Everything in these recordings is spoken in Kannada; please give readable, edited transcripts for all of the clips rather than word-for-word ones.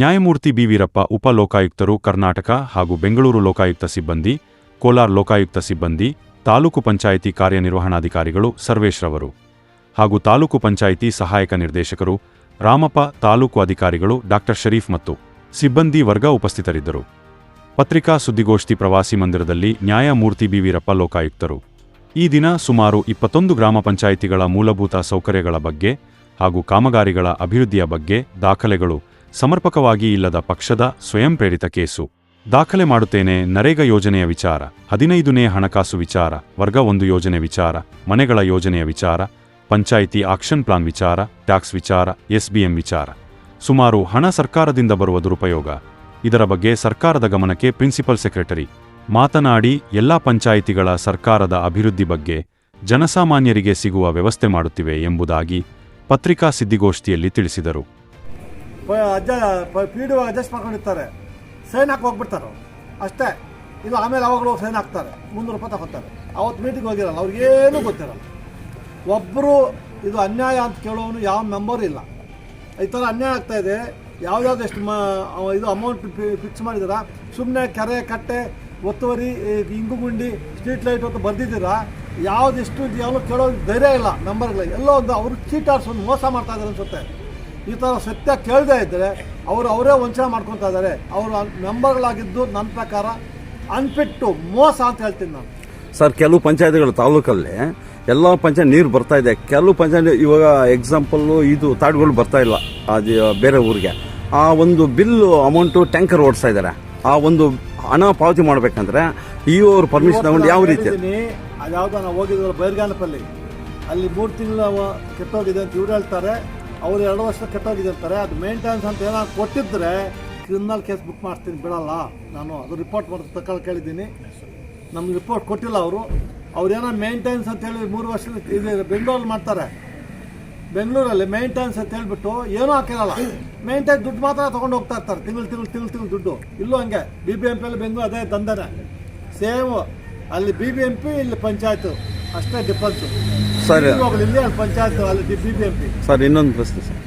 ನ್ಯಾಯಮೂರ್ತಿ ಬಿ ವೀರಪ್ಪ, ಉಪ ಲೋಕಾಯುಕ್ತರು, ಕರ್ನಾಟಕ ಹಾಗೂ ಬೆಂಗಳೂರು ಲೋಕಾಯುಕ್ತ ಸಿಬ್ಬಂದಿ, ಕೋಲಾರ ಲೋಕಾಯುಕ್ತ ಸಿಬ್ಬಂದಿ, ತಾಲೂಕು ಪಂಚಾಯಿತಿ ಕಾರ್ಯನಿರ್ವಹಣಾಧಿಕಾರಿಗಳು ಸರ್ವೇಶ್ರವರು ಹಾಗೂ ತಾಲೂಕು ಪಂಚಾಯಿತಿ ಸಹಾಯಕ ನಿರ್ದೇಶಕರು ರಾಮಪ್ಪ, ತಾಲೂಕು ಅಧಿಕಾರಿಗಳು ಡಾ ಶರೀಫ್ ಮತ್ತು ಸಿಬ್ಬಂದಿ ವರ್ಗ ಉಪಸ್ಥಿತರಿದ್ದರು. ಪತ್ರಿಕಾ ಸುದ್ದಿಗೋಷ್ಠಿ ಪ್ರವಾಸಿ ಮಂದಿರದಲ್ಲಿ ನ್ಯಾಯಮೂರ್ತಿ ಬಿ ವೀರಪ್ಪ, ಲೋಕಾಯುಕ್ತರು ಈ ದಿನ ಸುಮಾರು 21 ಗ್ರಾಮ ಪಂಚಾಯಿತಿಗಳ ಮೂಲಭೂತ ಸೌಕರ್ಯಗಳ ಬಗ್ಗೆ ಹಾಗೂ ಕಾಮಗಾರಿಗಳ ಅಭಿವೃದ್ಧಿಯ ಬಗ್ಗೆ ದಾಖಲೆಗಳು ಸಮರ್ಪಕವಾಗಿ ಇಲ್ಲದ ಪಕ್ಷದ ಸ್ವಯಂ ಪ್ರೇರಿತ ಕೇಸು ದಾಖಲೆ ಮಾಡುತ್ತೇನೆ, ನರೇಗಾ ಯೋಜನೆಯ ವಿಚಾರ, 15ನೇ ಹಣಕಾಸು ವಿಚಾರ, ವರ್ಗ 1 ಯೋಜನೆ ವಿಚಾರ, ಮನೆಗಳ ಯೋಜನೆಯ ವಿಚಾರ, ಪಂಚಾಯಿತಿ ಆಕ್ಷನ್ ಪ್ಲಾನ್ ವಿಚಾರ, ಟ್ಯಾಕ್ಸ್ ವಿಚಾರ, SBM ವಿಚಾರ, ಸುಮಾರು ಹಣ ಸರ್ಕಾರದಿಂದ ಬರುವ ದುರುಪಯೋಗ, ಇದರ ಬಗ್ಗೆ ಸರ್ಕಾರದ ಗಮನಕ್ಕೆ ಪ್ರಿನ್ಸಿಪಲ್ ಸೆಕ್ರೆಟರಿ ಮಾತನಾಡಿ ಎಲ್ಲಾ ಪಂಚಾಯಿತಿಗಳ ಸರ್ಕಾರದ ಅಭಿವೃದ್ಧಿ ಬಗ್ಗೆ ಜನಸಾಮಾನ್ಯರಿಗೆ ಸಿಗುವ ವ್ಯವಸ್ಥೆ ಮಾಡುತ್ತಿವೆ ಎಂಬುದಾಗಿ ಪತ್ರಿಕಾ ಸುದ್ದಿಗೋಷ್ಠಿಯಲ್ಲಿ ತಿಳಿಸಿದರು. PDO ಅಡ್ಜಸ್ಟ್ ಮಾಡ್ಕೊಂಡಿರ್ತಾರೆ, ಸೈನ್ ಹಾಕಿ ಹೋಗ್ಬಿಡ್ತಾರೆ ಅಷ್ಟೇ. ಇದು ಆಮೇಲೆ ಅವಾಗಲೂ ಸೈನ್ ಹಾಕ್ತಾರೆ, 300 ರೂಪಾಯಿ ತಗೋತಾರೆ. ಅವತ್ತು ಮೀಟಿಂಗ್ ಹೋಗಿರಲ್ಲ, ಅವ್ರಿಗೇನೂ ಗೊತ್ತಿರಲ್ಲ. ಒಬ್ಬರು ಇದು ಅನ್ಯಾಯ ಅಂತ ಕೇಳೋನು ಯಾವ ಮೆಂಬರ್ ಇಲ್ಲ. ಈ ಥರ ಅನ್ಯಾಯ ಆಗ್ತಾ ಇದೆ, ಯಾವ್ದಾವ್ದು ಎಷ್ಟು ಇದು ಅಮೌಂಟ್ ಫಿಕ್ಸ್ ಮಾಡಿದಾರ, ಸುಮ್ಮನೆ ಕೆರೆ ಕಟ್ಟೆ ಒತ್ತುವರಿ ಇಂಗುಗುಂಡಿ ಸ್ಟ್ರೀಟ್ ಲೈಟ್ ಅಂತ ಬರ್ದಿದ್ದೀರಾ, ಯಾವುದೆಷ್ಟು ಯಾವನು ಕೇಳೋ ಧೈರ್ಯ ಇಲ್ಲ ಮೆಂಬರ್ಗಳು. ಎಲ್ಲೋ ಒಂದು ಅವರು ಚೀಟಾಡ್ಸೊಂದು ಮೋಸ ಮಾಡ್ತಾ ಇದ್ದಾರೆ ಅನ್ಸುತ್ತೆ. ಈ ಥರ ಸತ್ಯ ಕೇಳದೇ ಇದ್ದರೆ ಅವರೇ ವಂಚನೆ ಮಾಡ್ಕೊತಾ ಇದ್ದಾರೆ. ಅವರು ಮೆಂಬರ್ಗಳಾಗಿದ್ದು ನನ್ನ ಪ್ರಕಾರ ಅನ್ಫಿಟ್ಟು ಮೋಸ ಅಂತ ಹೇಳ್ತೀನಿ ನಾನು. ಸರ್, ಕೆಲವು ಪಂಚಾಯತಿಗಳು ತಾಲೂಕಲ್ಲಿ ಎಲ್ಲ ಪಂಚಾಯತ್ ನೀರು ಬರ್ತಾ ಇದೆ, ಕೆಲವು ಪಂಚಾಯತ್ ಇವಾಗ ಎಕ್ಸಾಂಪಲ್ಲು ಇದು ತಾಡ್ಗಳು ಬರ್ತಾ ಇಲ್ಲ ಅದು ಬೇರೆ ಊರಿಗೆ. ಆ ಒಂದು ಬಿಲ್ಲು ಅಮೌಂಟು ಟ್ಯಾಂಕರ್ ಓಡಿಸ್ತಾ ಇದ್ದಾರೆ. ಆ ಒಂದು ಹಣ ಪಾವತಿ ಮಾಡಬೇಕಂದ್ರೆ ಅವ್ರ ಪರ್ಮಿಷನ್ ತಗೊಂಡು ಯಾವ ರೀತಿ ಅದ್ಯಾವುದೋ ನಾವು ಹೋಗಿದ್ವಲ್ಲ ಬೈರ್ಗಾನಪಲ್ಲಿ, ಅಲ್ಲಿ 3 ತಿಂಗಳು ಕೆಟ್ಟೋಗಿದೆ ಅಂತ ಇವ್ರು ಹೇಳ್ತಾರೆ, ಅವ್ರು 2 ವರ್ಷ ಕೆಟ್ಟೋಗಿದೆ ಅಂತಾರೆ. ಅದು ಮೇಂಟೆನೆನ್ಸ್ ಅಂತ ಏನಾದ್ರು ಕೊಟ್ಟಿದ್ರೆ ಕ್ರಿಮಿನಲ್ ಕೇಸ್ ಬುಕ್ ಮಾಡ್ತೀನಿ, ಬಿಡಲ್ಲ ನಾನು. ಅದು ರಿಪೋರ್ಟ್ ತಗೊಳ್ಳಿ ಕೇಳಿದ್ದೀನಿ, ನಮ್ಗೆ ರಿಪೋರ್ಟ್ ಕೊಟ್ಟಿಲ್ಲ ಅವ್ರೇನೋ ಮೇಂಟೆನೆನ್ಸ್ ಅಂತ ಹೇಳಿ 3 ವರ್ಷದ ಇದು ಬೆಂಗಳೂರಲ್ಲಿ ಮಾಡ್ತಾರೆ. ಬೆಂಗಳೂರಲ್ಲಿ ಮೇಂಟೆನೆನ್ಸ್ ಅಂತ ಹೇಳ್ಬಿಟ್ಟು ಏನೂ ಹಾಕಿರಲ್ಲ, ಮೇಂಟೆನೆನ್ಸ್ ದುಡ್ಡು ಮಾತ್ರ ತೊಗೊಂಡು ಹೋಗ್ತಾ ಇರ್ತಾರೆ, ತಿಂಗಳು ದುಡ್ಡು. ಇಲ್ಲೂ ಹಂಗೆ BBMPಯಲ್ಲಿ ಬೆಂಗಳೂರು ಅದೇ ದಂಧನೆ ಸೇಮ್. ಅಲ್ಲಿ BBMP, ಇಲ್ಲಿ ಪಂಚಾಯತ್, ಅಷ್ಟೇ ಡಿಫ್ರೆನ್ಸು. ಸರ್, ಇಲ್ಲಿ ಅಲ್ಲಿ ಪಂಚಾಯತ್, ಅಲ್ಲಿ BBMP. ಸರ್, ಇನ್ನೊಂದು ಪ್ರಶ್ನೆ ಸರ್,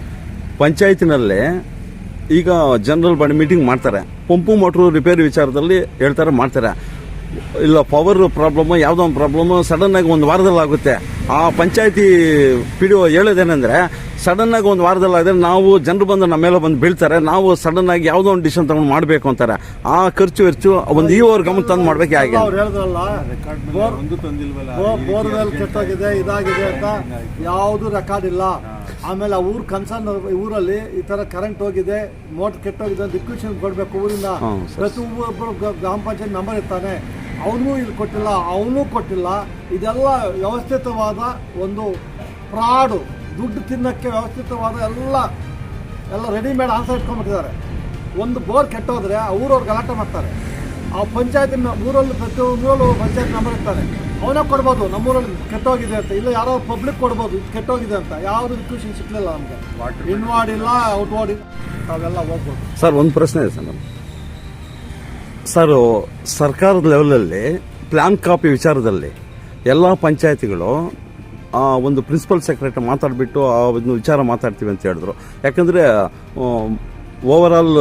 ಪಂಚಾಯತಿನಲ್ಲೇ ಈಗ ಜನರಲ್ ಬಾಡಿ ಮೀಟಿಂಗ್ ಮಾಡ್ತಾರೆ, ಪಂಪು ಮೋಟ್ರು ರಿಪೇರಿ ವಿಚಾರದಲ್ಲಿ ಹೇಳ್ತಾರೆ, ಮಾಡ್ತಾರೆ. ಇಲ್ಲ ಪವರ್ ಪ್ರಾಬ್ಲಮ್, ಯಾವುದೋ ಒಂದು ಪ್ರಾಬ್ಲಮ್ ಸಡನ್ ಆಗಿ ಒಂದು ವಾರದಲ್ಲಿ ಆಗುತ್ತೆ. ಆ ಪಂಚಾಯತಿ PDO ಹೇಳೋದೇನೆಂದ್ರೆ, ಸಡನ್ ಆಗಿ ಒಂದು ವಾರದಲ್ಲಿ ಆದರೆ ನಾವು ಜನರು ಬಂದು ನಮ್ಮ ಮೇಲೆ ಬಂದು ಬೀಳ್ತಾರೆ, ನಾವು ಸಡನ್ ಆಗಿ ಯಾವುದೋ ಒಂದು ಡಿಸಿಷನ್ ತಗೊಂಡು ಮಾಡಬೇಕು ಅಂತಾರೆ. ಆ ಖರ್ಚು ಒಂದು ಅವ್ರ ಗಮನ ತಂದು ಮಾಡ್ಬೇಕು. ಹೇಗೆ ಅವ್ರು ಹೇಳಿದ್ರಲ್ಲ, ಬೋರ್ವೆಲ್ ಕೆಟ್ಟೋಗಿದೆ, ಇದಾಗಿದೆ ಅಂತ ಯಾವುದು ರೆಕಾರ್ಡ್ ಇಲ್ಲ. ಆಮೇಲೆ ಊರ್ ಕನ್ಸರ್ನ್ ಊರಲ್ಲಿ ಈ ತರ ಕರೆಂಟ್ ಹೋಗಿದೆ, ಮೋಟರ್ ಕೆಟ್ಟೋಗಿದೆ ಅಂತ ರಿಕ್ವೆಷನ್ ಕೊಡಬೇಕು ಊರಿಂದ. ಪ್ರತಿಯೊಬ್ಬರು ಗ್ರಾಮ ಪಂಚಾಯತ್ ನಂಬರ್ ಇರ್ತಾನೆ, ಅವನು ಇದು ಕೊಟ್ಟಿಲ್ಲ, ಅವನು ಕೊಟ್ಟಿಲ್ಲ. ಇದೆಲ್ಲ ವ್ಯವಸ್ಥಿತವಾದ ಒಂದು ಫ್ರಾಡು, ದುಡ್ಡು ತಿನ್ನಕ್ಕೆ ವ್ಯವಸ್ಥಿತವಾದ ಎಲ್ಲ ರೆಡಿಮೇಡ್ ಆನ್ಸರ್ ಇಟ್ಕೊಂಡ್ಬಿಟ್ಟಿದ್ದಾರೆ. ಒಂದು ಬೋರ್ ಕೆಟ್ಟೋದ್ರೆ ಊರವ್ರು ಗಲಾಟೆ ಮಾಡ್ತಾರೆ. ಆ ಪಂಚಾಯತ್ ಊರಲ್ಲಿ ಪ್ರತಿಯೊಂದು ಪಂಚಾಯತ್ ನಂಬರ್ ಇರ್ತಾರೆ, ಅವನೇ ಕೊಡ್ಬೋದು ನಮ್ಮೂರಲ್ಲಿ ಕೆಟ್ಟೋಗಿದೆ ಅಂತ. ಇಲ್ಲ ಯಾರೋ ಪಬ್ಲಿಕ್ ಕೊಡ್ಬೋದು ಇದು ಕೆಟ್ಟೋಗಿದೆ ಅಂತ. ಯಾವುದು ರಿಕ್ವೆಷನ್ ಸಿಗ್ಲಿಲ್ಲ ನಮಗೆ, ಇನ್ವಾರ್ಡ್ ಇಲ್ಲ, ಔಟ್ವಾರ್ಡ್ ಇಲ್ಲ, ಅವೆಲ್ಲ ಹೋಗ್ಬೋದು. ಸರ್, ಒಂದು ಪ್ರಶ್ನೆ ಇದೆ ಸರ್. ಸರ್, ಸರ್ಕಾರದ ಲೆವೆಲಲ್ಲಿ ಪ್ಲಾನ್ ಕಾಪಿ ವಿಚಾರದಲ್ಲಿ ಎಲ್ಲ ಪಂಚಾಯತಿಗಳು ಒಂದು ಪ್ರಿನ್ಸಿಪಲ್ ಸೆಕ್ರೆಟರಿ ಮಾತಾಡಿಬಿಟ್ಟು ಆ ಒಂದು ವಿಚಾರ ಮಾತಾಡ್ತೀವಿ ಅಂತ ಹೇಳಿದ್ರು. ಯಾಕಂದರೆ ಓವರಾಲ್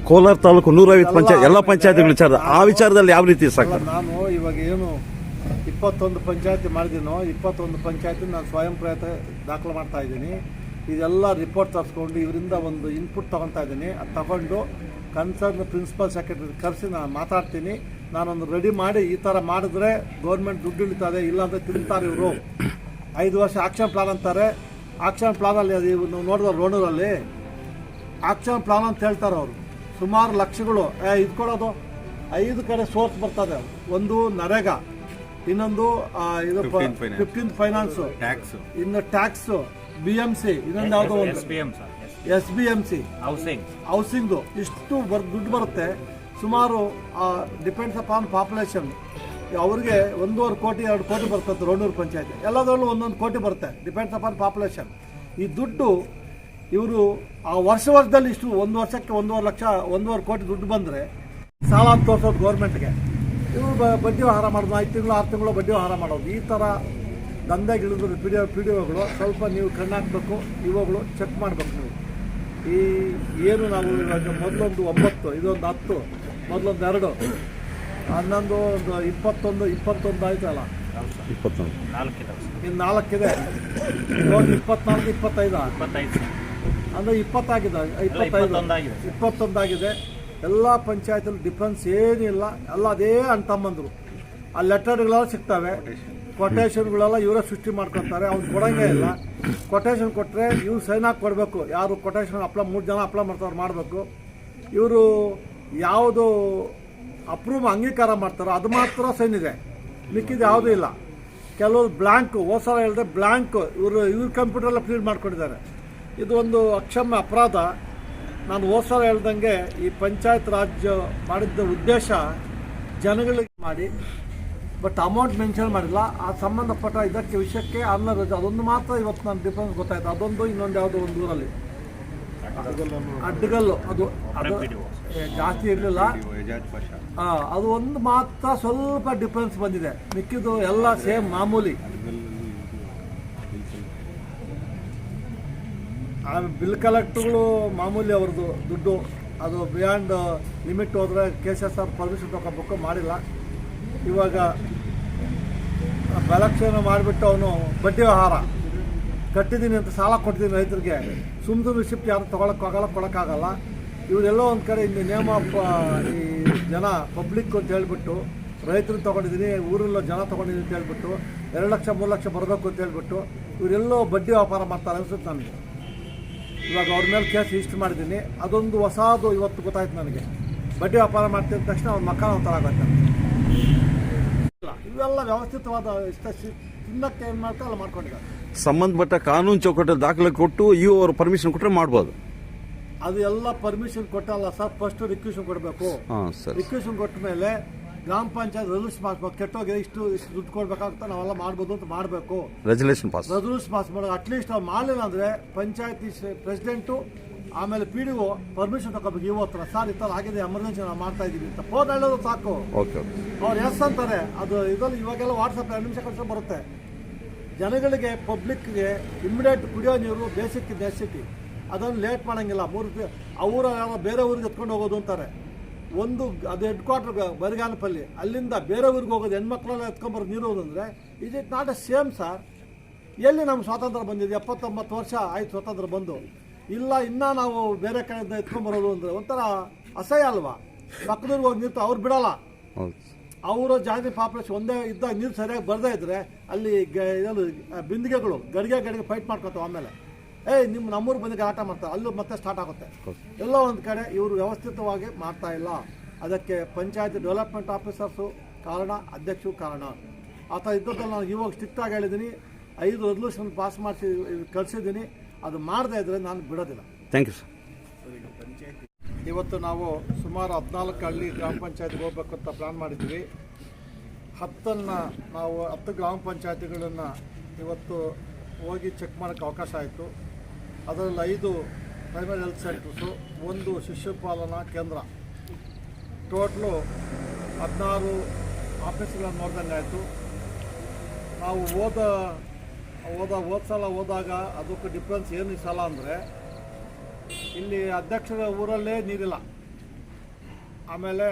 ಕೋಲಾರ ತಾಲೂಕು 150 ಪಂಚಾಯತ್ ಎಲ್ಲ ಪಂಚಾಯತಿಗಳ ವಿಚಾರ, ಆ ವಿಚಾರದಲ್ಲಿ ಯಾವ ರೀತಿ ಸರ್? ನಾನು ಇವಾಗ ಏನು 21 ಪಂಚಾಯತಿ ಮಾಡಿದ್ದೀನೋ, 21 ಪಂಚಾಯತಿ ನಾನು ಸ್ವಯಂ ಪ್ರೇರಿತ ದಾಖಲೆ ಮಾಡ್ತಾ ಇದ್ದೀನಿ. ಇದೆಲ್ಲ ರಿಪೋರ್ಟ್ ತರಿಸ್ಕೊಂಡು ಇವರಿಂದ ಒಂದು ಇನ್ಪುಟ್ ತೊಗೊತಾ ಇದ್ದೀನಿ. ಅದು ತಗೊಂಡು ಕನ್ಸರ್ನ್ ಪ್ರಿನ್ಸಿಪಲ್ ಸೆಕ್ರೆಟರಿ ಕರೆಸಿ ನಾನು ಮಾತಾಡ್ತೀನಿ. ನಾನೊಂದು ರೆಡಿ ಮಾಡಿ, ಈ ಥರ ಮಾಡಿದ್ರೆ ಗೌರ್ಮೆಂಟ್ ದುಡ್ಡು ಇಳಿತದೆ, ಇಲ್ಲಾಂದರೆ ತಿಂತಾರೆ ಇವರು. 5 ವರ್ಷ ಆಕ್ಷನ್ ಪ್ಲಾನ್ ಅಂತಾರೆ. ಆಕ್ಷನ್ ಪ್ಲಾನಲ್ಲಿ ಅದು ನೀವು ನೋಡಿದ್ರೆ ರೋಣೂರಲ್ಲಿ ಆಕ್ಷನ್ ಪ್ಲಾನ್ ಅಂತ ಹೇಳ್ತಾರೆ ಅವರು. ಸುಮಾರು ಲಕ್ಷಗಳು ಇದು ಕೊಡೋದು. 5 ಕಡೆ ಸೋರ್ಸ್ ಬರ್ತದೆ. ಒಂದು ನರೇಗಾ, ಇನ್ನೊಂದು ಇದು 15th ಫೈನಾನ್ಸು, ಇನ್ನು ಟ್ಯಾಕ್ಸು, BMC, ಇನ್ನೊಂದು ಯಾವುದೋ ಒಂದು SBMC ಹೌಸಿಂಗ್ದು. ಇಷ್ಟು ದುಡ್ಡು ಬರುತ್ತೆ. ಸುಮಾರು ಡಿಪೆಂಡ್ಸ್ ಅಪಾನ್ ಪಾಪ್ಯುಲೇಷನ್. ಅವ್ರಿಗೆ 1.5 ಕೋಟಿ 2 ಕೋಟಿ ಬರ್ತದೆ ರೋಣೂರು ಪಂಚಾಯತಿ. ಎಲ್ಲದರಲ್ಲೂ 1 ಕೋಟಿ ಬರುತ್ತೆ, ಡಿಪೆಂಡ್ಸ್ ಅಪಾನ್ ಪಾಪ್ಯುಲೇಷನ್. ಈ ದುಡ್ಡು ಇವರು ಆ ವರ್ಷದಲ್ಲಿ ಇಷ್ಟು 1 ವರ್ಷಕ್ಕೆ 1.5 ಲಕ್ಷ 1.5 ಕೋಟಿ ದುಡ್ಡು ಬಂದರೆ ಸಾಲ ಅಂತ ತೋರಿಸೋದು ಗೌರ್ಮೆಂಟ್ಗೆ. ಇವರು ಬಡ್ಡಿ ವ್ಯವಹಾರ ಮಾಡೋದು, 5 ತಿಂಗಳು 6 ತಿಂಗಳು ಬಡ್ಡಿ ವ್ಯವಹಾರ ಮಾಡೋದು. ಈ ಥರ ದಂಧೆಗಿಳಿದ್ರು PDOಗಳು ಸ್ವಲ್ಪ ನೀವು ಕಣ್ಣಾಕಬೇಕು, ಇವುಗಳು ಚೆಕ್ ಮಾಡಬೇಕು ನೀವು. ಈ ಏನು ನಾವು ಇವಾಗ ಮೊದಲೊಂದು 9, ಇದೊಂದು 10, ಮೊದಲೊಂದು 2, 11, ಒಂದು 21 ಆಯ್ತಲ್ಲ, 21 ಇನ್ನು 4 ಇದೆ, ಇವಾಗ 24, 25 ಅಂದರೆ 20 ಆಗಿದೆ, 21 ಆಗಿದೆ. ಎಲ್ಲ ಪಂಚಾಯತಲ್ಲಿ ಡಿಫ್ರೆನ್ಸ್ ಏನಿಲ್ಲ, ಎಲ್ಲ ಅದೇ ಅಣ್ತಮ್ಮಂದರು. ಆ ಲೆಟರ್ಗಳೆಲ್ಲ ಸಿಗ್ತವೆ, ಕೊಟೇಶನ್ಗಳೆಲ್ಲ ಇವರೇ ಸೃಷ್ಟಿ ಮಾಡ್ಕೊತಾರೆ, ಅವ್ನು ಕೊಡೋಂಗೇ ಇಲ್ಲ. ಕೊಟೇಶನ್ ಕೊಟ್ಟರೆ ಇವ್ರು ಸೈನ್ ಹಾಕಿ ಕೊಡಬೇಕು. ಯಾರು ಕೊಟೇಶನ್ 3 ಜನ ಅಪ್ಲೈ ಮಾಡ್ತಾರೆ ಮಾಡಬೇಕು. ಇವರು ಯಾವುದು ಅಪ್ರೂವ್ ಅಂಗೀಕಾರ ಮಾಡ್ತಾರೋ ಅದು ಮಾತ್ರ ಸೈನ್ ಇದೆ, ಮಿಕ್ಕಿದ್ದು ಯಾವುದೂ ಇಲ್ಲ. ಕೆಲವರು ಬ್ಲ್ಯಾಂಕು, ಸಲ ಹೇಳಿದ್ರೆ ಬ್ಲ್ಯಾಂಕು ಇವ್ರ ಕಂಪ್ಯೂಟರೆಲ್ಲ ಫೀಡ್ ಮಾಡ್ಕೊಂಡಿದ್ದಾರೆ. ಇದು ಒಂದು ಅಕ್ಷಮ್ಯ ಅಪರಾಧ. ನಾನು ಸಲ ಹೇಳ್ದಂಗೆ ಈ ಪಂಚಾಯತ್ ರಾಜ್ ಮಾಡಿದ್ದ ಉದ್ದೇಶ ಜನಗಳಿಗೆ ಮಾಡಿ, ಬಟ್ ಅಮೌಂಟ್ ಮೆನ್ಷನ್ ಮಾಡಿಲ್ಲ. ಆ ಸಂಬಂಧಪಟ್ಟ ಇದಕ್ಕೆ ವಿಷಯಕ್ಕೆ ಅದೊಂದು ಮಾತ್ರ ಇವತ್ತು ನಾನು ಡಿಫ್ರೆನ್ಸ್ ಗೊತ್ತಾಯ್ತು. ಅದೊಂದು ಇನ್ನೊಂದು ಯಾವುದೋ ಒಂದು ಊರಲ್ಲಿ ಅಡ್ಡಗಲ್ಲು, ಅದು ಜಾಸ್ತಿ ಇರಲಿಲ್ಲ. ಅದು ಒಂದು ಮಾತ್ರ ಸ್ವಲ್ಪ ಡಿಫ್ರೆನ್ಸ್ ಬಂದಿದೆ, ಮಿಕ್ಕಿದ್ದು ಎಲ್ಲ ಸೇಮ್ ಮಾಮೂಲಿ. ಆ ಬಿಲ್ ಕಲೆಕ್ಟ್ರುಗಳು ಮಾಮೂಲಿ ಅವ್ರದ್ದು ದುಡ್ಡು, ಅದು ಬಿಯಾಂಡ್ ಲಿಮಿಟ್ ಹೋದರೆ KCSR ಪರ್ಮಿಷನ್ ತಗೋಬೇಕು, ಮಾಡಿಲ್ಲ. ಇವಾಗ ಎಲೆಕ್ಷನ್ ಮಾಡಿಬಿಟ್ಟು ಅವನು ಬಡ್ಡಿ ವ್ಯವಹಾರ ಕಟ್ಟಿದ್ದೀನಿ ಅಂತ ಸಾಲ ಕೊಟ್ಟಿದ್ದೀನಿ ರೈತರಿಗೆ, ಸುಮ್ಮನೆ ರಿಸಿಪ್ಟ್ ಯಾರು ತೊಗೊಳಕ್ಕಾಗಲ್ಲ, ಕೊಡೋಕ್ಕಾಗಲ್ಲ. ಇವರೆಲ್ಲೋ ಒಂದು ಕಡೆ ಇನ್ನು ನೇಮ್ ಆಫ್ ಈ ಜನ ಪಬ್ಲಿಕ್ ಅಂತ ಹೇಳ್ಬಿಟ್ಟು ರೈತರನ್ನ ತೊಗೊಂಡಿದ್ದೀನಿ, ಊರಲ್ಲ ಜನ ತೊಗೊಂಡಿದ್ದೀನಿ ಅಂತ ಹೇಳ್ಬಿಟ್ಟು 2 ಲಕ್ಷ 3 ಲಕ್ಷ ಬರಬೇಕು ಅಂತ ಹೇಳ್ಬಿಟ್ಟು ಇವರೆಲ್ಲೋ ಬಡ್ಡಿ ವ್ಯಾಪಾರ ಮಾಡ್ತಾರೆ ಅನಿಸುತ್ತೆ ನನಗೆ. ಇವಾಗ ಅವ್ರ ಮೇಲೆ ಕೇಸ್ ರಿಜಿಸ್ಟರ್ ಮಾಡಿದ್ದೀನಿ. ಅದೊಂದು ಹೊಸದು ಇವತ್ತು ಗೊತ್ತಾಯ್ತು ನನಗೆ. ಬಡ್ಡಿ ವ್ಯಾಪಾರ ಮಾಡ್ತಿದ್ದ ತಕ್ಷಣ ಅವ್ನ ಮಕ್ಕಳ ಒಂಥರ ಆಗುತ್ತೆ. ಇವೆಲ್ಲ ವ್ಯವಸ್ಥಿತವಾದ ತಿನ್ನಕ್ಕೆ ಏನು ಮಾಡ್ತಾರೆ ಅಲ್ಲ ಮಾಡ್ಕೊಂಡಿದ್ದಾರೆ. ಸಂಬಂಧಪಟ್ಟ ಕಾನೂನು ಚೌಕಟ್ಟು ದಾಖಲೆ ಕೊಟ್ಟು ಇವು ಅವರು ಪರ್ಮಿಷನ್ ಕೊಟ್ಟರೆ ಮಾಡ್ಬೋದು. ಅದು ಎಲ್ಲ ಪರ್ಮಿಷನ್ ಕೊಟ್ಟಲ್ಲ ಸರ್, ಫಸ್ಟ್ ರಿಕ್ವೆಷನ್ ಕೊಡಬೇಕು. ರಿಕ್ವೆಷನ್ ಕೊಟ್ಟ ಮೇಲೆ ಗ್ರಾಮ ಪಂಚಾಯತ್ ರೆಸಲ್ಯೂಷನ್ ಮಾಡಿಸ್ಬೇಕು. ಕೆಟ್ಟೋಗಿ ಇಷ್ಟು ದುಡ್ಡು ಕೊಡ್ಬೇಕಾಗ್ತಾ ನಾವೆಲ್ಲ ಮಾಡ್ಬೋದು ಅಂತ ಮಾಡಬೇಕು. ರೆಸಲ್ಯೂಷನ್ ಪಾಸ್ ಮಾಡೋದು. ಅಟ್ಲೀಸ್ಟ್ ಅವ್ರು ಮಾಡಲಿಲ್ಲ ಅಂದರೆ ಪಂಚಾಯತಿ ಪ್ರೆಸಿಡೆಂಟು ಆಮೇಲೆ PDO ಪರ್ಮಿಷನ್ ತಗೋಬೇಕು. ಇವತ್ತು ಸರ್ ಈ ಥರ ಆಗಿದೆ, ಎಮರ್ಜೆನ್ಸಿ ನಾವು ಮಾಡ್ತಾ ಇದ್ದೀವಿ ಅಂತ ಫೋನ್ ಹೇಳೋದು ಸಾಕು. ಅವ್ರು ಎಸ್ ಅಂತಾರೆ. ಅದು ಇದರಲ್ಲಿ ಇವಾಗೆಲ್ಲ ವಾಟ್ಸಪ್ 2 ನಿಮಿಷ ಕಳಿಸ ಬರುತ್ತೆ. ಜನಗಳಿಗೆ ಪಬ್ಲಿಕ್ಗೆ ಇಮಿಡಿಯೇಟ್ ಕುಡಿಯೋ ನೀರು ಬೇಸಿಕ್ ನೆಸಿಟಿ, ಅದನ್ನು ಲೇಟ್ ಮಾಡೋಂಗಿಲ್ಲ. 3 ಅವರ ಬೇರೆ ಊರಿಗೆ ಎತ್ಕೊಂಡು ಹೋಗೋದು ಅಂತಾರೆ. ಒಂದು ಅದು ಹೆಡ್ ಕ್ವಾರ್ಟರ್ ಬರಿಗಾನಪಲ್ಲಿ, ಅಲ್ಲಿಂದ ಬೇರೆ ಊರಿಗೆ ಹೋಗೋದು, ಹೆಣ್ಮಕ್ಳೆಲ್ಲ ಎತ್ಕೊಂಬರೋದು ನೀರು ಅಂದರೆ is it not A same sir. ಎಲ್ಲಿ ನಮ್ಮ ಸ್ವಾತಂತ್ರ್ಯ ಬಂದಿದೆ? 79 ವರ್ಷ ಆಯ್ತು ಸ್ವಾತಂತ್ರ್ಯ ಬಂದು. ಇಲ್ಲ ಇನ್ನೂ ನಾವು ಬೇರೆ ಕಡೆಯಿಂದ ಎತ್ಕೊಂಬರೋದು ಅಂದರೆ ಒಂಥರ ಅಸಹ್ಯ ಅಲ್ವಾ? ಪಕ್ಕದವ್ರಿಗೆ ಹೋಗಿ ನೀರು ಅವ್ರು ಬಿಡಲ್ಲ. ಅವರ ಜಾಸ್ತಿ ಪಾಪ್ಯುಲೇಷನ್ ಒಂದೇ ಇದ್ದಾಗ ನೀರು ಸರಿಯಾಗಿ ಬರದೇ ಇದ್ದರೆ ಅಲ್ಲಿ ಬಿಂದಿಗೆಗಳು ಗಡಿಗೆ ಫೈಟ್ ಮಾಡ್ಕೊತಾವೆ. ಆಮೇಲೆ ನಮ್ಮೂರು ಬಂದು ಗಲಾಟ ಮಾಡ್ತಾರೆ, ಅಲ್ಲೂ ಮತ್ತೆ ಸ್ಟಾರ್ಟ್ ಆಗುತ್ತೆ. ಎಲ್ಲ ಒಂದು ಕಡೆ ಇವರು ವ್ಯವಸ್ಥಿತವಾಗಿ ಮಾಡ್ತಾ ಇಲ್ಲ. ಅದಕ್ಕೆ ಪಂಚಾಯತ್ ಡೆವಲಪ್ಮೆಂಟ್ ಆಫೀಸರ್ಸು ಕಾರಣ, ಅಧ್ಯಕ್ಷರು ಕಾರಣ. ಆ ಥರ ಇದ್ದದ್ದಲ್ಲಿ ನಾನು ಇವಾಗ ಸ್ಟ್ರಿಕ್ಟಾಗಿ ಹೇಳಿದ್ದೀನಿ. 5 ರೆಸಲ್ಯೂಷನ್ ಪಾಸ್ ಮಾಡಿಸಿ ಕಳಿಸಿದ್ದೀನಿ. ಅದು ಮಾಡದೇ ಇದ್ದರೆ ನಾನು ಬಿಡೋದಿಲ್ಲ. Thank you sir. ಇವತ್ತು ನಾವು ಸುಮಾರು 14 ಹಳ್ಳಿ ಗ್ರಾಮ ಪಂಚಾಯತ್ಗೆ ಹೋಗ್ಬೇಕು ಅಂತ ಪ್ಲ್ಯಾನ್ ಮಾಡಿದ್ವಿ. 10 ಗ್ರಾಮ ಪಂಚಾಯತಿಗಳನ್ನು ಇವತ್ತು ಹೋಗಿ ಚೆಕ್ ಮಾಡೋಕ್ಕೆ ಅವಕಾಶ ಆಯಿತು. ಅದರಲ್ಲಿ 5 ಪ್ರೈಮರಿ ಹೆಲ್ತ್ ಸೆಂಟರ್ಸು, 1 ಶಿಶುಪಾಲನಾ ಕೇಂದ್ರ, ಟೋಟ್ಲು 16 ಆಫೀಸ್ಗಳನ್ನು ನೋಡ್ದಂಗೆ ಆಯಿತು. ನಾವು ಹೋದ ಸಲ ಹೋದಾಗ ಅದಕ್ಕೆ ಡಿಫ್ರೆನ್ಸ್ ಏನು ಈ ಸಲ ಅಂದರೆ, ಇಲ್ಲಿ ಅಧ್ಯಕ್ಷರ ಊರಲ್ಲೇ ನೀರಿಲ್ಲ. ಆಮೇಲೆ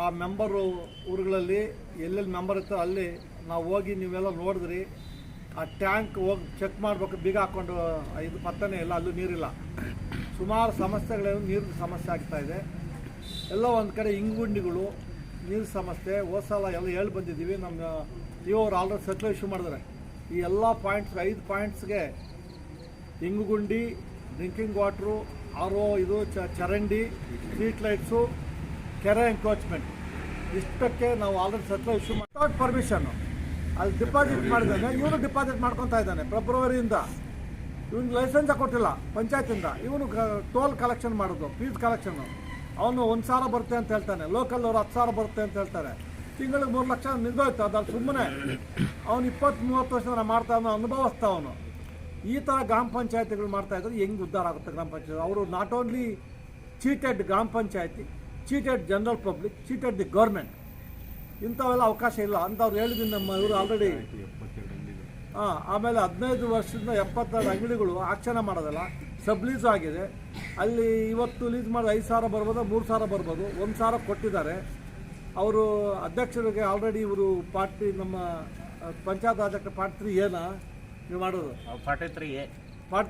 ಆ ಮೆಂಬರು ಊರುಗಳಲ್ಲಿ ಎಲ್ಲೆಲ್ಲಿ ಮೆಂಬರ್ ಇರ್ತಾರೆ ಅಲ್ಲಿ ನಾವು ಹೋಗಿ ನೀವೆಲ್ಲ ನೋಡಿದ್ರಿ. ಆ ಟ್ಯಾಂಕ್ ಹೋಗಿ ಚೆಕ್ ಮಾಡಬೇಕು, ಬೀಗ ಹಾಕ್ಕೊಂಡು ಇದು ಪತ್ತನೇ ಇಲ್ಲ, ಅಲ್ಲೂ ನೀರಿಲ್ಲ. ಸುಮಾರು ಸಮಸ್ಯೆಗಳೇನು ನೀರಿನ ಸಮಸ್ಯೆ ಆಗ್ತಾಯಿದೆ. ಎಲ್ಲ ಒಂದು ಕಡೆ ಇಂಗುಂಡಿಗಳು ನೀರು ಸಮಸ್ಯೆ. ಹೋದ ಸಲ ಎಲ್ಲ ಹೇಳಿ ಬಂದಿದ್ದೀವಿ. ನಮ್ಮ ಇವರು ಆಲ್ರೆಡಿ ಸೆಟ್ಲ್ ಇಶ್ಯೂ ಮಾಡಿದ್ರೆ ಈ ಎಲ್ಲ ಪಾಯಿಂಟ್ಸ್ 5 ಪಾಯಿಂಟ್ಸ್ಗೆ ಇಂಗುಗುಂಡಿ, ಡ್ರಿಂಕಿಂಗ್ ವಾಟ್ರು, RO, ಇದು ಚರಂಡಿ, ಸ್ಟ್ರೀಟ್ ಲೈಟ್ಸು, ಕೆರೆ ಎಂಕ್ರೋಚ್ಮೆಂಟ್, ಇಷ್ಟಕ್ಕೆ ನಾವು already settle issue without permission ಅಲ್ಲಿ ಡಿಪಾಸಿಟ್ ಮಾಡಿದ್ದಾನೆ. ಇವನು ಡಿಪಾಸಿಟ್ ಮಾಡ್ಕೊತಾ ಇದ್ದಾನೆ ಫೆಬ್ರವರಿಯಿಂದ. ಇವನಿಗೆ ಲೈಸೆನ್ಸೇ ಕೊಟ್ಟಿಲ್ಲ ಪಂಚಾಯತಿಂದ. ಇವನು ಟೋಲ್ ಕಲೆಕ್ಷನ್ ಮಾಡೋದು, ಫೀಸ್ ಕಲೆಕ್ಷನ್ನು. ಅವನು 1,000 ಬರುತ್ತೆ ಅಂತ ಹೇಳ್ತಾನೆ, ಲೋಕಲ್ ಅವರು 10,000 ಬರುತ್ತೆ ಅಂತ ಹೇಳ್ತಾರೆ. ತಿಂಗಳಿಗೆ 3 ಲಕ್ಷ ನಿಂದೋಯ್ತು. ಅದ್ರಲ್ಲಿ ಸುಮ್ಮನೆ ಅವನು 20-30 ವರ್ಷ ಮಾಡ್ತಾ ಅನುಭವಿಸ್ತಾ ಅವನು. ಈ ಥರ ಗ್ರಾಮ ಪಂಚಾಯತಿಗಳು ಮಾಡ್ತಾ ಇದ್ರೆ ಹೆಂಗೆ ಉದ್ಧಾರ ಆಗುತ್ತೆ ಗ್ರಾಮ ಪಂಚಾಯತ್? ಅವರು ನಾಟ್ ಓನ್ಲಿ ಚೀಟೆಡ್ ಗ್ರಾಮ ಪಂಚಾಯತಿ, cheated general public, cheated the government. ಇಂಥವೆಲ್ಲ ಅವಕಾಶ ಇಲ್ಲ ಅಂತವ್ರು ಹೇಳಿದ್ದೀನಿ. ನಮ್ಮ ಇವರು ಆಲ್ರೆಡಿ ಆಮೇಲೆ 15 ವರ್ಷದಿಂದ 72 ಅಂಗಡಿಗಳು ಆಕ್ಷನ್ ಮಾಡೋದಲ್ಲ. ಸಬ್ ಲೀಸ್ ಆಗಿದೆ. ಅಲ್ಲಿ ಇವತ್ತು ಲೀಸ್ ಮಾಡಿ 5,000 ಬರ್ಬೋದು, 3,000 ಬರ್ಬೋದು. 1,000 ಕೊಟ್ಟಿದ್ದಾರೆ. ಅವರು ಅಧ್ಯಕ್ಷರಿಗೆ ಆಲ್ರೆಡಿ ಇವರು ಪಾರ್ಟಿ ನಮ್ಮ ಪಂಚಾಯತ್ ಅಧ್ಯಕ್ಷ ಪಾರ್ಟ್ 3 ಏನ ನೀವು ಮಾಡೋದು ಪಾರ್ಟ್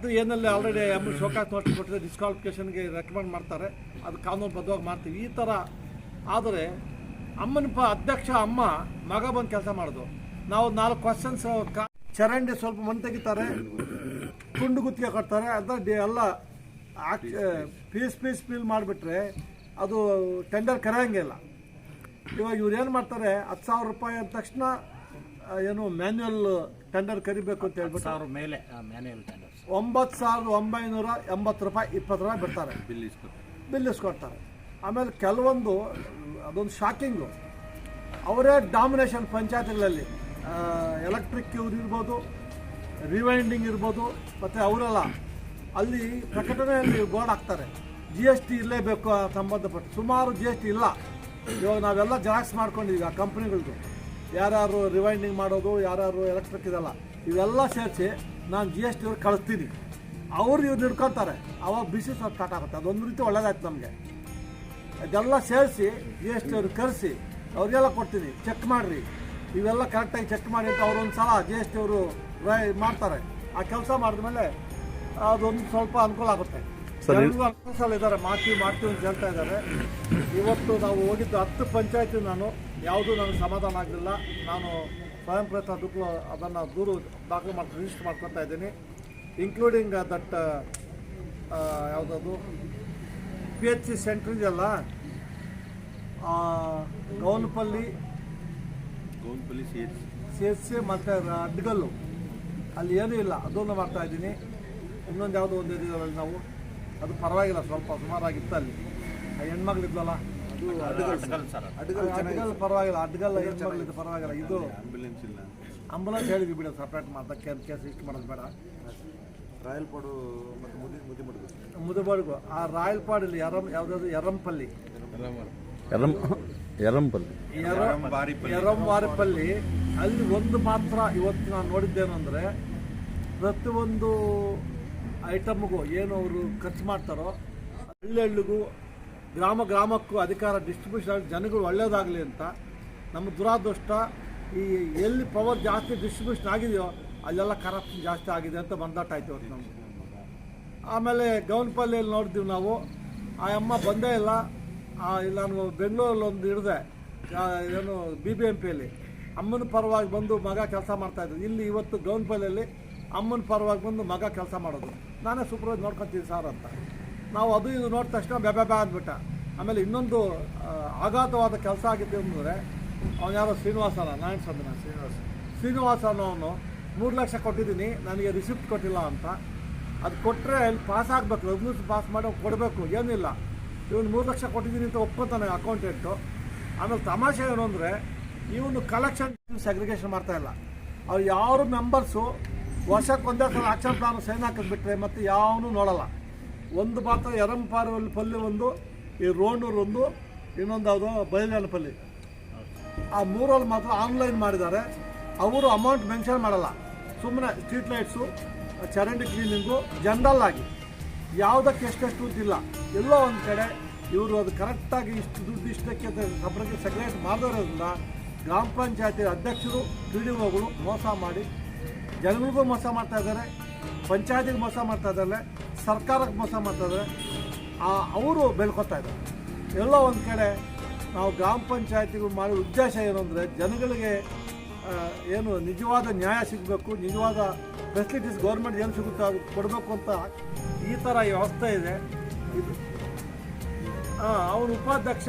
3 ಏನಲ್ಲಿ ಆಲ್ರೆಡಿ ಶೋಕಾಸ್ ನೋಟಿಸ್ ಕೊಟ್ಟಿದೆ, ಡಿಸ್ಕ್ವಾಲಿಫಿಕೇಷನ್ಗೆ ರೆಕಮೆಂಡ್ ಮಾಡ್ತಾರೆ. ಅದು ಕಾನೂನುಬದ್ಧವಾಗಿ ಮಾಡ್ತೀವಿ. ಈ ಥರ ಆದರೆ ಅಮ್ಮನ ಅಧ್ಯಕ್ಷ ಅಮ್ಮ ಮಗ ಬಂದು ಕೆಲಸ ಮಾಡೋದು. ನಾವು 4 ಕ್ವಶನ್ಸ್ ಚರಂಡಿ ಸ್ವಲ್ಪ ಮಣ್ಣು ತೆಗಿತಾರೆ, ಕುಂಡು ಗುತ್ತಿಗೆ ಕೊಡ್ತಾರೆ. ಅದ ಎಲ್ಲ ಪೀಸ್ ಫೀಲ್ ಮಾಡಿಬಿಟ್ರೆ ಅದು ಟೆಂಡರ್ ಕರೆಯೋಂಗಿಲ್ಲ. ಇವಾಗ ಇವ್ರು ಏನು ಮಾಡ್ತಾರೆ, 10,000 ರೂಪಾಯಿ ಅಂದ ತಕ್ಷಣ ಏನು ಮ್ಯಾನ್ಯುಯಲ್ ಟೆಂಡರ್ ಕರಿಬೇಕು ಅಂತ ಹೇಳ್ಬಿಟ್ಟು 9,980 ರೂಪಾಯಿ 20 ರೂಪಾಯಿ ಬಿಡ್ತಾರೆ, ಬಿಲ್ ಇಸ್ಕೊಡ್ತಾರೆ. ಆಮೇಲೆ ಕೆಲವೊಂದು ಅದೊಂದು ಶಾಕಿಂಗು, ಅವರೇ ಡಾಮಿನೇಷನ್ ಪಂಚಾಯತ್ಗಳಲ್ಲಿ ಎಲೆಕ್ಟ್ರಿಕ್ ಇವ್ರು ಇರ್ಬೋದು, ರಿವೈಂಡಿಂಗ್ ಇರ್ಬೋದು, ಮತ್ತು ಅವರೆಲ್ಲ ಅಲ್ಲಿ ಪ್ರಕಟಣೆಯಲ್ಲಿ ಬೋರ್ಡ್ ಹಾಕ್ತಾರೆ GST ಇರಲೇಬೇಕು ಸಂಬಂಧಪಟ್ಟು. ಸುಮಾರು GST ಇಲ್ಲ. ಇವಾಗ ನಾವೆಲ್ಲ ಜೆರಾಕ್ಸ್ ಮಾಡ್ಕೊಂಡಿದ್ದೀವಿ ಆ ಕಂಪ್ನಿಗಳದ್ದು, ಯಾರ್ಯಾರು ರಿವೈಂಡಿಂಗ್ ಮಾಡೋದು, ಯಾರ್ಯಾರು ಎಲೆಕ್ಟ್ರಿಕ್ ಇದೆಲ್ಲ, ಇವೆಲ್ಲ ಸೇರಿಸಿ ನಾನು GST ಅವ್ರಿಗೆ ಕಳಿಸ್ತೀನಿ. ಅವ್ರು ಇವ್ರು ಹಿಡ್ಕೊತಾರೆ, ಅವಾಗ ಬಿಸಿನೆಸ್ ಸ್ಟಾರ್ಟ್ ಆಗುತ್ತೆ. ಅದೊಂದು ರೀತಿ ಒಳ್ಳೇದಾಯ್ತು ನಮಗೆ. ಅದೆಲ್ಲ ಸೇರಿಸಿ GST ಅವ್ರಿಗೆ ಕರೆಸಿ ಅವ್ರಿಗೆಲ್ಲ ಕೊಡ್ತೀನಿ, ಚೆಕ್ ಮಾಡಿರಿ, ಇವೆಲ್ಲ ಕರೆಕ್ಟಾಗಿ ಚೆಕ್ ಮಾಡಿ ಅಂತ ಅವ್ರೊಂದು ಸಲ GST ಅವರು ಮಾಡ್ತಾರೆ. ಆ ಕೆಲಸ ಮಾಡಿದ್ಮೇಲೆ ಅದೊಂದು ಸ್ವಲ್ಪ ಅನುಕೂಲ ಆಗುತ್ತೆ. ಸಲ ಇದ್ದಾರೆ, ಮಾಡ್ತೀವಿ ಅಂತ ಹೇಳ್ತಾ ಇದ್ದಾರೆ. ಇವತ್ತು ನಾವು ಹೋಗಿದ್ದು 10 ಪಂಚಾಯತಿ, ನಾನು ಯಾವುದೂ ನನಗೆ ಸಮಾಧಾನ ಆಗಲಿಲ್ಲ. ನಾನು ಸ್ವಯಂ ಪ್ರೇರಿತ ದುಡ್ಡು ಅದನ್ನು ದೂರು ದಾಖಲೆ ಮಾಡಿ ರಿಜಿಸ್ಟರ್ ಮಾಡ್ಕೊತಾ ಇದ್ದೀನಿ, ಇನ್ಕ್ಲೂಡಿಂಗ್ ದಟ್ ಯಾವುದದು PHC ಸೆಂಟ್ರ್ ಇದೆಯಲ್ಲ, ಗೌನಪಲ್ಲಿ CHC ಮತ್ತು ಅಡ್ಗಲ್ಲು, ಅಲ್ಲಿ ಏನೂ ಇಲ್ಲ, ಅದನ್ನು ಮಾಡ್ತಾ ಇದ್ದೀನಿ. ಇನ್ನೊಂದು ಯಾವುದೋ ಒಂದು ಇದೀವಲ್ಲ ನಾವು, ಅದು ಪರವಾಗಿಲ್ಲ, ಸ್ವಲ್ಪ ಸುಮಾರಾಗಿತ್ತು. ಅಲ್ಲಿ ಆ ಹೆಣ್ಮಗಳಿದ್ವಲ್ಲ, ಅದು ಅಡ್ಗಲ್ ಪರವಾಗಿಲ್ಲ, ಅಡ್ಗಲ್ ಹೆಣ್ಮಗಳಿದ್ದು ಪರವಾಗಿಲ್ಲ. ಇದು ಆಂಬುಲೆನ್ಸ್ ಹೇಳಿದ್ವಿ ಬಿಡಿ, ಸಪ್ರೇಟ್ ಮಾಡೋದಕ್ಕೆ ಕೇಸ್ ಇಷ್ಟು ಮಾಡೋದು ಬೇಡ. ರಾಯಲ್ಪಾಡು ಮತ್ತು ಮುದಿಬಾಡ್ಗು ಆ ರಾಯಲ್ಪಾಡಲ್ಲಿ ಯಾವುದಾದ್ರು ಎರವಂವಾರಿಪಲ್ಲಿ ಅಲ್ಲಿ ಒಂದು ಮಾತ್ರ ಇವತ್ತು ನಾನು ನೋಡಿದ್ದೇನು ಅಂದರೆ, ಪ್ರತಿಯೊಂದು ಐಟಮ್ಗೂ ಏನು ಅವರು ಖರ್ಚು ಮಾಡ್ತಾರೋ ಹಳ್ಳಿಗೂ ಗ್ರಾಮಕ್ಕೂ ಅಧಿಕಾರ ಡಿಸ್ಟ್ರಿಬ್ಯೂಷನ್ ಜನಗಳು ಒಳ್ಳೆಯದಾಗಲಿ ಅಂತ. ನಮ್ಮ ದುರಾದೃಷ್ಟ, ಈ ಎಲ್ಲಿ ಪವರ್ ಜಾಸ್ತಿ ಡಿಸ್ಟ್ರಿಬ್ಯೂಷನ್ ಆಗಿದೆಯೋ ಅಲ್ಲೆಲ್ಲ ಕರಪ್ಷನ್ ಜಾಸ್ತಿ ಆಗಿದೆ ಅಂತ ಬಂದಾಟ ಆಯ್ತು ಇವತ್ತು ನಮಗೆ. ಆಮೇಲೆ ಗೌನಪಲ್ಲಿಯಲ್ಲಿ ನೋಡಿದ್ದೀವಿ ನಾವು, ಆ ಅಮ್ಮ ಬಂದೇ ಇಲ್ಲ. ಇಲ್ಲ, ನಾನು ಬೆಂಗಳೂರಲ್ಲಿ ಒಂದು ಹಿಡಿದೆ, ಏನು BBMPಯಲ್ಲಿ ಅಮ್ಮನ ಪರವಾಗಿ ಬಂದು ಮಗ ಕೆಲಸ ಮಾಡ್ತಾಯಿದ್ರು. ಇಲ್ಲಿ ಇವತ್ತು ಗೌನಪಲ್ಲಿಯಲ್ಲಿ ಅಮ್ಮನ ಪರವಾಗಿ ಬಂದು ಮಗ ಕೆಲಸ ಮಾಡೋದು, ನಾನೇ ಸೂಪರ್ವೈಸ್ ನೋಡ್ಕೊತೀನಿ ಸರ್ ಅಂತ. ನಾವು ಅದು ಇದು ನೋಡಿದ ತಕ್ಷಣ ಬ್ಯಾ ಅಂದ್ಬಿಟ್ಟ. ಆಮೇಲೆ ಇನ್ನೊಂದು ಆಘಾತವಾದ ಕೆಲಸ ಆಗಿತ್ತು ಅಂದರೆ, ಅವನು ಯಾರೋ ಶ್ರೀನಿವಾಸ ಅನ್ನೋನು 3 ಲಕ್ಷ ಕೊಟ್ಟಿದ್ದೀನಿ, ನನಗೆ ರಿಸಿಪ್ಟ್ ಕೊಟ್ಟಿಲ್ಲ ಅಂತ. ಅದು ಕೊಟ್ಟರೆ ಅಲ್ಲಿ ಪಾಸ್ ಆಗಬೇಕು, ರೆಗ್ಯುಲರ್ ಪಾಸ್ ಮಾಡಿ ಕೊಡಬೇಕು, ಏನಿಲ್ಲ. ಇವನು 3 ಲಕ್ಷ ಕೊಟ್ಟಿದ್ದೀನಿ ಅಂತ ಒಪ್ಕೊತಾನೆ ಅಕೌಂಟೆಂಟು. ಆಮೇಲೆ ತಮಾಷೆ ಏನು ಅಂದರೆ, ಇವನು ಕಲೆಕ್ಷನ್ ಸೆಗ್ರಿಗೇಷನ್ ಮಾಡ್ತಾಯಿಲ್ಲ. ಅವ್ರು ಯಾರು ಮೆಂಬರ್ಸು ವರ್ಷಕ್ಕೆ ಒಂದೇ ಸಲ ಆಕ್ಷನ್ ಪ್ಲಾನ್ ಸೈನ್ ಹಾಕಿದ್ಬಿಟ್ರೆ ಮತ್ತೆ ಯಾವನು ನೋಡಲ್ಲ. ಒಂದು ಮಾತ್ರ ಎರಮಪಾರಪಲ್ಲಿ ಒಂದು, ಈ ರೋಣೂರು ಒಂದು, ಇನ್ನೊಂದು ಯಾವುದೋ ಬೈಲಪಲ್ಲಿ, ಆ 3ರಲ್ಲಿ ಮಾತ್ರ ಆನ್ಲೈನ್ ಮಾಡಿದ್ದಾರೆ. ಅವರು ಅಮೌಂಟ್ ಮೆನ್ಷನ್ ಮಾಡಲ್ಲ, ಸುಮ್ಮನೆ ಸ್ಟ್ರೀಟ್ ಲೈಟ್ಸು, ಚರಂಡಿ ಕ್ಲೀನಿಂಗು, ಜನರಲ್ ಆಗಿ ಯಾವುದಕ್ಕೆ ಎಷ್ಟೆಷ್ಟು ಇಲ್ಲ. ಎಲ್ಲೋ ಒಂದು ಕಡೆ ಇವರು ಅದು ಕರೆಕ್ಟಾಗಿ ಇಷ್ಟು ದುಡ್ಡು ಇಷ್ಟಕ್ಕೆ ಸಪ್ರೇಟ್ ಸೆಕ್ರೆಟ್ ಮಾಡಿರೋದ್ರಿಂದ ಗ್ರಾಮ ಪಂಚಾಯತಿ ಅಧ್ಯಕ್ಷರು PDOಗಳು ಮೋಸ ಮಾಡಿ ಜನಗಳಿಗೂ ಮೋಸ ಮಾಡ್ತಾ ಇದ್ದಾರೆ, ಪಂಚಾಯತಿಗೆ ಮೋಸ ಮಾಡ್ತಾ ಇದ್ದಾರೆ, ಸರ್ಕಾರಕ್ಕೆ ಮೋಸ ಮಾಡ್ತಾ ಇದ್ದಾರೆ. ಅವರು ಬೆಳ್ಕೊತಾ ಇದ್ದಾರೆ. ಎಲ್ಲೋ ಒಂದು ಕಡೆ ನಾವು ಗ್ರಾಮ ಪಂಚಾಯತಿಗಳು ಮಾಡೋ ಉದ್ದೇಶ ಏನು ಅಂದರೆ, ಜನಗಳಿಗೆ ಏನು ನಿಜವಾದ ನ್ಯಾಯ ಸಿಗಬೇಕು, ನಿಜವಾದ ಫೆಸಿಲಿಟೀಸ್ ಗೌರ್ಮೆಂಟ್ ಏನು ಸಿಗುತ್ತೋ ಅದು ಕೊಡಬೇಕು ಅಂತ ಈ ಥರ ವ್ಯವಸ್ಥೆ ಇದೆ. ಇದು ಅವನು ಉಪಾಧ್ಯಕ್ಷ,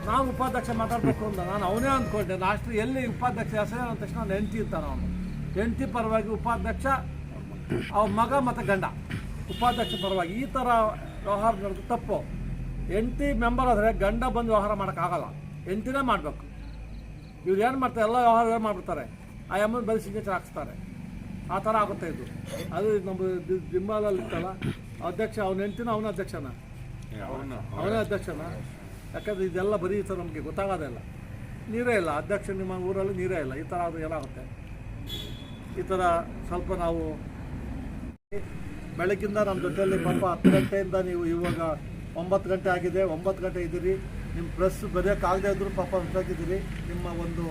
ನಾನು ಉಪಾಧ್ಯಕ್ಷ ಮಾತಾಡಬೇಕು ಅಂತ ನಾನು ಅವನೇ ಅಂದ್ಕೊಂಡೆ. ಲಾಸ್ಟ್ ಎಲ್ಲಿ ಉಪಾಧ್ಯಕ್ಷ ಹೆಸರು ಅಂದ ತಕ್ಷಣ ನಾನು ಹೆಂಡತಿ ಇರ್ತಾನೆ. ಅವನು ಹೆಂಡತಿ ಪರವಾಗಿ ಉಪಾಧ್ಯಕ್ಷ, ಅವ್ರ ಮಗ ಮತ್ತು ಗಂಡ ಉಪಾಧ್ಯಕ್ಷ ಪರವಾಗಿ. ಈ ಥರ ವ್ಯವಹಾರ ನಡೆದು ತಪ್ಪು. ಹೆಂಡತಿ ಮೆಂಬರ್ ಆದರೆ ಗಂಡ ಬಂದು ವ್ಯವಹಾರ ಮಾಡೋಕ್ಕಾಗಲ್ಲ, ಹೆಂಡತಿನೇ ಮಾಡಬೇಕು. ಇವ್ರು ಏನು ಮಾಡ್ತಾರೆ, ಎಲ್ಲ ವ್ಯವಹಾರ ಮಾಡಿಬಿಡ್ತಾರೆ, ಆ ಅಮ್ಮನ ಬರೀ ಸಿಗ್ನೇಚರ್ ಹಾಕ್ಸ್ತಾರೆ. ಆ ಥರ ಆಗುತ್ತೆ ಇದು. ಅದು ನಮ್ಮ ದಿಂಬಾಲಲ್ಲಿ ಇತ್ತಲ್ಲ ಅಧ್ಯಕ್ಷ, ಅವನ ಹೆಂಡ್ತಿನ ಅವನ ಅಧ್ಯಕ್ಷನ, ಅವನೇ ಅಧ್ಯಕ್ಷನ. ಯಾಕಂದರೆ ಇದೆಲ್ಲ ಬರೀ ಈ ಥರ ನಮಗೆ ಗೊತ್ತಾಗೋದೇ ಇಲ್ಲ, ನೀರೇ ಇಲ್ಲ. ಅಧ್ಯಕ್ಷ ನಿಮ್ಮ ಊರಲ್ಲಿ ನೀರೇ ಇಲ್ಲ. ಈ ಥರ ಅದು ಏನಾಗುತ್ತೆ. ಈ ಥರ ಸ್ವಲ್ಪ ನಾವು ಬೆಳಗ್ಗಿಂದ ನಮ್ಮ ಜೊತೆಯಲ್ಲಿ ಪಾಪ 10 ಗಂಟೆಯಿಂದ ನೀವು ಇವಾಗ 9 ಗಂಟೆ ಆಗಿದೆ, 9 ಗಂಟೆ ಇದ್ದೀರಿ. ನಿಮ್ಮ ಪ್ರೆಸ್ ಬರೆಯೋಕ್ಕಾಗದೇ ಇದ್ದರೂ ಪಾಪ ಹೊರಟಾಗಿದ್ದೀರಿ. ನಿಮ್ಮ ಒಂದು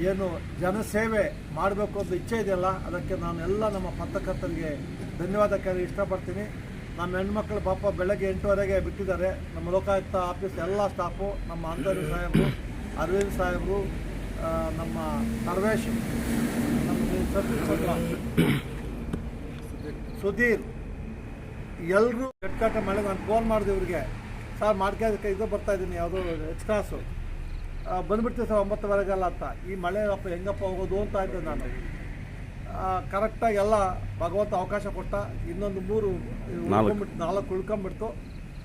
ಏನು ಜನಸೇವೆ ಮಾಡಬೇಕು ಅಂತ ಇಚ್ಛೆ ಇದೆಯಲ್ಲ, ಅದಕ್ಕೆ ನಾನು ಎಲ್ಲ ನಮ್ಮ ಪತ್ರಕರ್ತರಿಗೆ ಧನ್ಯವಾದ ಕೇಳಿ ಇಷ್ಟಪಡ್ತೀನಿ. ನಮ್ಮ ಹೆಣ್ಮಕ್ಳು ಪಾಪ ಬೆಳಗ್ಗೆ 8:30ಗೆ ಬಿಟ್ಟಿದ್ದಾರೆ. ನಮ್ಮ ಲೋಕಾಯುಕ್ತ ಆಫೀಸ್ ಎಲ್ಲ ಸ್ಟಾಫು, ನಮ್ಮ ಅಂತರಿ ಸಾಹೇಬರು, ಅರವಿಂದ್ ಸಾಹೇಬರು, ನಮ್ಮ ಸರ್ವೇಶ್, ನಮ್ಮ ಸುಧೀರ್, ಎಲ್ಲರೂ ಕೆಟ್ಟ ಮಳೆ. ನಾನು ಫೋನ್ ಮಾಡಿದೆ ಇವ್ರಿಗೆ, ಸರ್ ಮಾಡ್ಕೋದಕ್ಕೆ ಇದು ಬರ್ತಾಯಿದ್ದೀನಿ, ಯಾವುದೋ ಎಚ್ ಕ್ಲಾಸು ಬಂದುಬಿಡ್ತೀವಿ ಸರ್ 9:15 ಅಂತ. ಈ ಮಳೆ ಅಪ್ಪ ಹೆಂಗಪ್ಪ ಹೋಗೋದು ಅಂತ ಇದ್ದೆ ನಾನು. ಕರೆಕ್ಟಾಗಿ ಎಲ್ಲ ಭಗವಂತ ಅವಕಾಶ ಕೊಟ್ಟ. ಇನ್ನೊಂದು 4 ಉಳ್ಕೊಂಬಿಡ್ತು.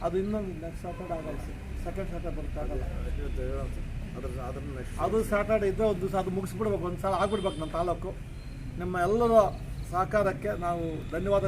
ಅದು ಇನ್ನೊಂದು ನೆಕ್ಸ್ಟ್ ಸ್ಯಾಟರ್ಡೆ ಆಗಲ್ಲ ಸರ್, ಸೆಕೆಂಡ್ ಸ್ಯಾಟರ್ಡೆ ಬರುತ್ತೆ, ಆಗಲ್ಲ. ಅದು ಸ್ಯಾಟರ್ಡೆ ಇದ್ದರೆ ಒಂದು ದಿವಸ ಅದು ಮುಗಿಸ್ಬಿಡ್ಬೇಕು, ಒಂದು ಸಲ ಆಗ್ಬಿಡ್ಬೇಕು ನಮ್ಮ ತಾಲೂಕು. ನಿಮ್ಮ ಎಲ್ಲರ ಸಹಕಾರಕ್ಕೆ ನಾವು ಧನ್ಯವಾದ.